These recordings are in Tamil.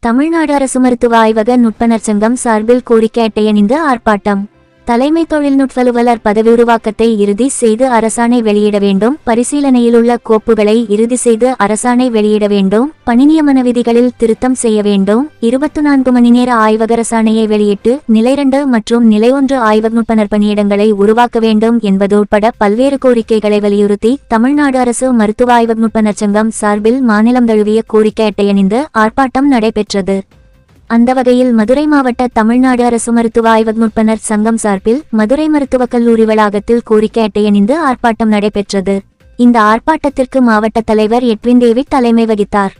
தமிழ்நாடு அரசு மருத்துவ ஆய்வக நுட்பனர் சங்கம் சார்பில் கோரிக்கை அட்டை அணிந்து ஆர்ப்பாட்டம். தலைமை தொழில்நுட்ப அலுவலர் பதவி உருவாக்கத்தை இறுதி செய்து அரசாணை வெளியிட வேண்டும். பரிசீலனையிலுள்ள கோப்புகளை இறுதி செய்து அரசாணை வெளியிட வேண்டும். பணி நியமன விதிகளில் திருத்தம் செய்ய வேண்டும். 24 மணி நேர ஆய்வக அரசாணையை வெளியிட்டு நிலை 2 மற்றும் நிலை 1 ஆய்வக நுட்பனர் பணியிடங்களை உருவாக்க வேண்டும் என்பது உட்பட பல்வேறு கோரிக்கைகளை வலியுறுத்தி தமிழ்நாடு அரசு மருத்துவ ஆய்வக நுட்பனர் சங்கம் சார்பில் மாநிலம் தழுவிய கோரிக்கை அட்டை அணிந்து ஆர்ப்பாட்டம் நடைபெற்றது. அந்த வகையில் மதுரை மாவட்ட தமிழ்நாடு அரசு மருத்துவ ஆய்வக நுட்பனர் சங்கம் சார்பில் மதுரை மருத்துவக் கல்லூரி வளாகத்தில் கோரிக்கை அட்டை அணிந்து ஆர்ப்பாட்டம் நடைபெற்றது. இந்த ஆர்ப்பாட்டத்திற்கு மாவட்ட தலைவர் எட்வின் டேவிட் தலைமை வகித்தார்.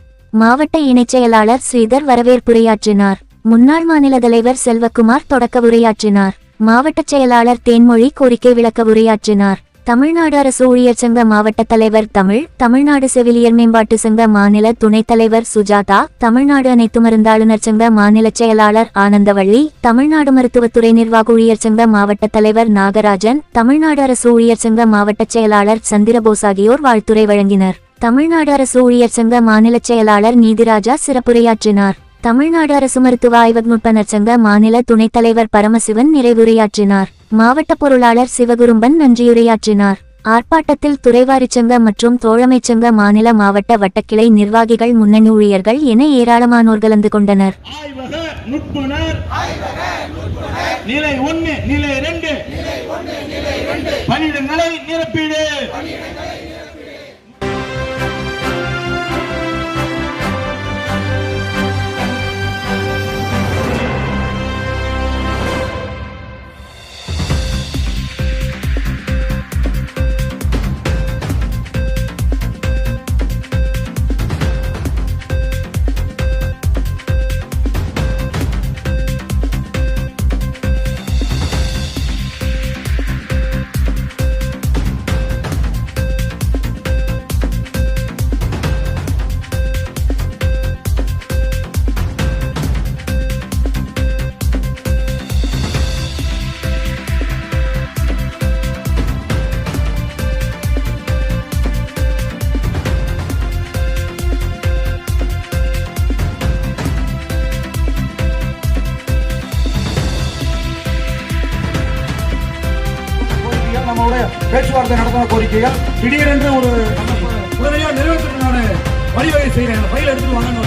மாவட்ட இணைச் செயலாளர் ஸ்ரீதர் வரவேற்புரையாற்றினார். முன்னாள் மாநில தலைவர் செல்வகுமார் தொடக்க உரையாற்றினார். மாவட்ட செயலாளர் தேன்மொழி கோரிக்கை விளக்க உரையாற்றினார். தமிழ்நாடு அரசு ஊழியர் சங்க மாவட்ட தலைவர் தமிழ்நாடு செவிலியர் மேம்பாட்டு சங்க மாநில துணைத் தலைவர் சுஜாதா, தமிழ்நாடு அனைத்து மருந்தாளுநர் சங்க மாநில செயலாளர் ஆனந்தவள்ளி, தமிழ்நாடு மருத்துவத்துறை நிர்வாக ஊழியர் சங்க மாவட்ட தலைவர் நாகராஜன், தமிழ்நாடு அரசு ஊழியர் சங்க மாவட்ட செயலாளர் சந்திரபோஸ் ஆகியோர் வாழ்த்துரை வழங்கினர். தமிழ்நாடு அரசு ஊழியர் சங்க மாநில செயலாளர் நீதிராஜா சிறப்புரையாற்றினார். தமிழ்நாடு அரசு மருத்துவ ஆய்வக நுட்பனர் சங்க மாநில துணைத் தலைவர் பரமசிவன் நிறைவுரையாற்றினார். மாவட்ட பொருளாளர் சிவகுரும்பன் நன்றியுரையாற்றினார். ஆர்ப்பாட்டத்தில் துறைவாரிச்சங்க மற்றும் தோழமைச்சங்க மாநில மாவட்ட வட்டக்கிளை நிர்வாகிகள், முன்னணி ஊழியர்கள் என ஏராளமானோர் கலந்து கொண்டனர். நிலை 1 நிலை 2 பணியிடங்களை நிரப்பீடு. பேச்சுவார்த்தை நடத்தின கோரிக்கைகள் திடீரென்று ஒரு உடனடியாக நிறைவேற்ற நான் வழிவகை செய்கிறேன். ஃபைல் எடுத்துட்டு வாங்க.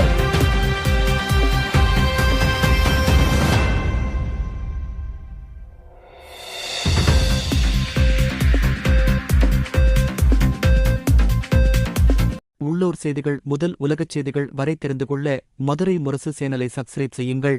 உள்ளூர் செய்திகள் முதல் உலகச் செய்திகள் வரை தெரிந்து கொள்ள மதுரை முரசு சேனலை சப்ஸ்கிரைப் செய்யுங்கள்.